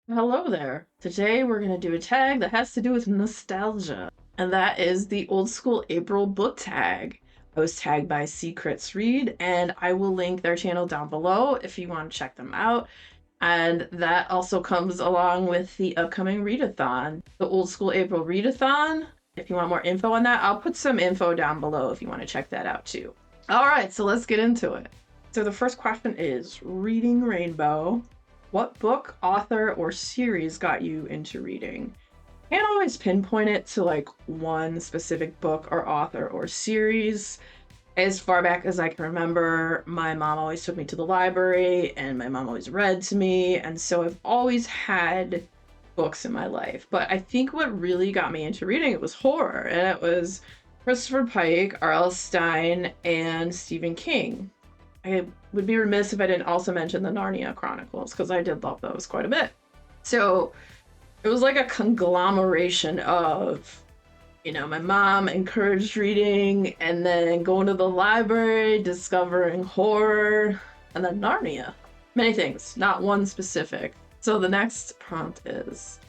Hello there. Today we're going to do a tag that has to do with nostalgia, and that is the old school April book tag. I was tagged by Secrets Read, and I will link their channel down below if you want to check them out. And that also comes along with the upcoming readathon, the old school April readathon. If you want more info on that, I'll put some info down below if you want to check that out too. All right, so let's get into it. So the first question is Reading Rainbow. What book, author, or series got you into reading? Can't always pinpoint it to like one specific book or author or series. As far back as I can remember, my mom always took me to the library and my mom always read to me. And so I've always had books in my life. But I think what really got me into reading it was horror. And it was Christopher Pike, R.L. Stine, and Stephen King. I would be remiss if I didn't also mention the Narnia Chronicles, because I did love those quite a bit. So it was like a conglomeration of, my mom encouraged reading, and then going to the library, discovering horror, and then Narnia. Many things, not one specific. So the next prompt is,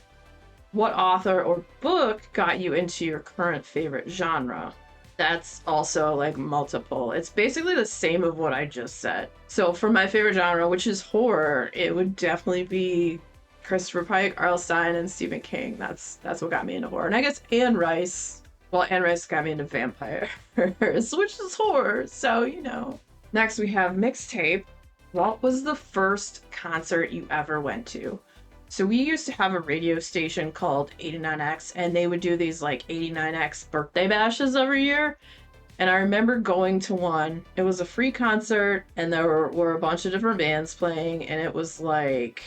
what author or book got you into your current favorite genre? That's also like multiple. It's basically the same of what I just said. So for my favorite genre, which is horror, it would definitely be Christopher Pike, R.L. Stine, and Stephen King. That's what got me into horror. And I guess Anne Rice. Well, Anne Rice got me into vampires, which is horror. So. Next we have mixtape. What was the first concert you ever went to? So we used to have a radio station called 89X, and they would do these like 89X birthday bashes every year. And I remember going to one. It was a free concert, and there were a bunch of different bands playing, and it was like,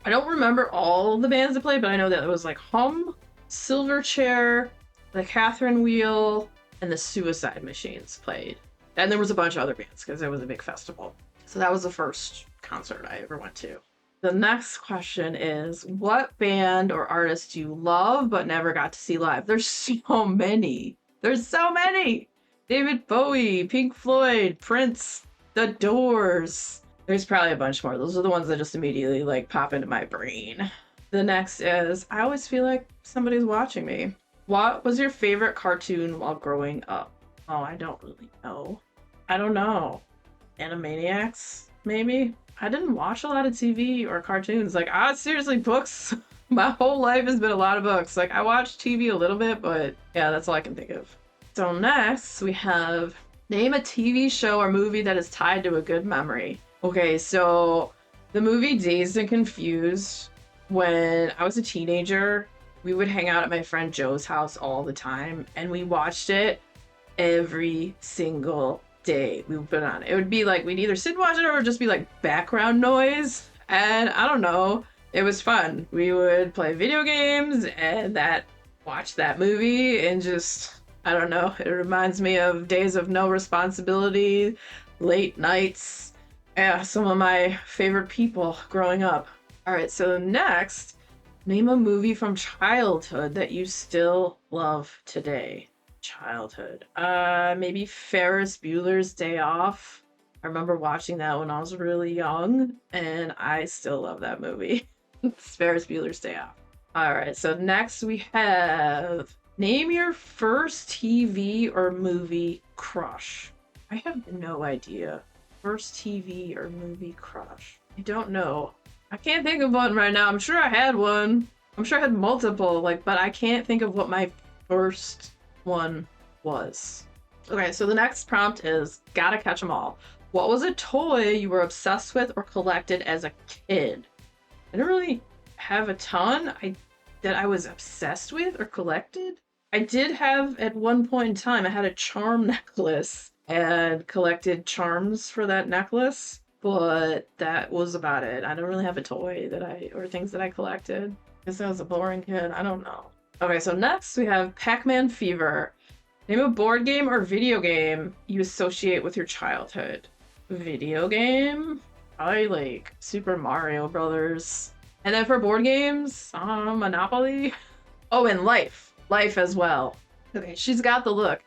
I don't remember all the bands that played, but I know that it was like Hum, Silverchair, the Catherine Wheel, and the Suicide Machines played. And there was a bunch of other bands because it was a big festival. So that was the first concert I ever went to. The next question is, what band or artist do you love but never got to see live? There's so many. There's so many. David Bowie, Pink Floyd, Prince, The Doors. There's probably a bunch more. Those are the ones that just immediately like pop into my brain. The next is, I always feel like somebody's watching me. What was your favorite cartoon while growing up? Oh, I don't really know. I don't know. Animaniacs, maybe? I didn't watch a lot of TV or cartoons. Like, seriously, books. My whole life has been a lot of books. Like, I watch TV a little bit, but yeah, that's all I can think of. So next, we have name a TV show or movie that is tied to a good memory. Okay, so the movie Dazed and Confused, when I was a teenager, we would hang out at my friend Joe's house all the time, and we watched it every single day we would put on. It would be like we'd either sit and watch it or it would just be like background noise. And I don't know, it was fun. We would play video games and watch that movie and just, I don't know, it reminds me of days of no responsibility, late nights. Yeah, some of my favorite people growing up. All right, so next, name a movie from childhood that you still love today. Childhood. Maybe Ferris Bueller's Day Off. I remember watching that when I was really young, and I still love that movie. It's Ferris Bueller's Day Off. All right, so next we have name your first TV or movie crush. I have no idea. First TV or movie crush. I don't know. I can't think of one right now. I'm sure I had one. I'm sure I had multiple, but I can't think of what my first one was. Okay, so the next prompt is gotta catch 'em all. What was a toy you were obsessed with or collected as a kid? I don't really have a ton that I was obsessed with or collected. I did have at one point in time, I had a charm necklace and collected charms for that necklace, but that was about it. I don't really have a toy or things that I collected. I guess I was a boring kid. I don't know. Okay, so next we have Pac-Man Fever. Name a board game or video game you associate with your childhood. Video game? Probably like Super Mario Brothers. And then for board games, Monopoly. Oh, and Life. Life as well. Okay, she's got the look.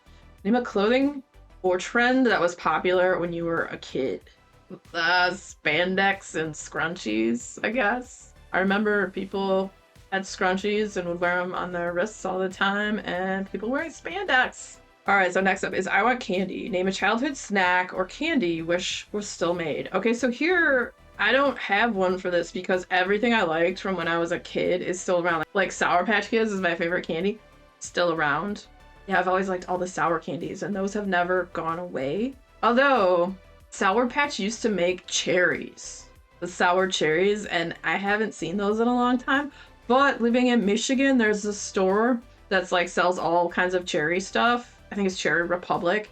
Name a clothing or trend that was popular when you were a kid. Spandex and scrunchies, I guess. I remember people had scrunchies and would wear them on their wrists all the time, and people wearing spandex. All right, so next up is I want candy. Name a childhood snack or candy you wish was still made. Okay, so here I don't have one for this because everything I liked from when I was a kid is still around. Like Sour Patch Kids is my favorite candy, still around. Yeah, I've always liked all the sour candies, and those have never gone away. Although Sour Patch used to make cherries, the sour cherries, and I haven't seen those in a long time. But living in Michigan, there's a store that's like sells all kinds of cherry stuff. I think it's Cherry Republic,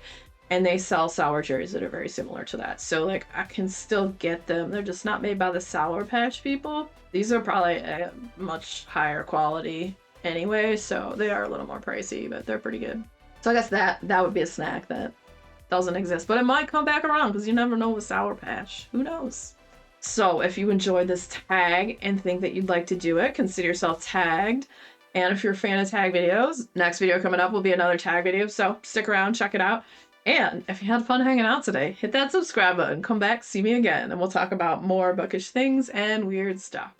and they sell sour cherries that are very similar to that. So like I can still get them. They're just not made by the Sour Patch people. These are probably a much higher quality anyway, so they are a little more pricey, but they're pretty good. So I guess that would be a snack that doesn't exist, but it might come back around because you never know with Sour Patch. Who knows? So if you enjoyed this tag and think that you'd like to do it, consider yourself tagged. And if you're a fan of tag videos, next video coming up will be another tag video, so stick around, check it out. And if you had fun hanging out today, hit that subscribe button, come back, see me again, and we'll talk about more bookish things and weird stuff.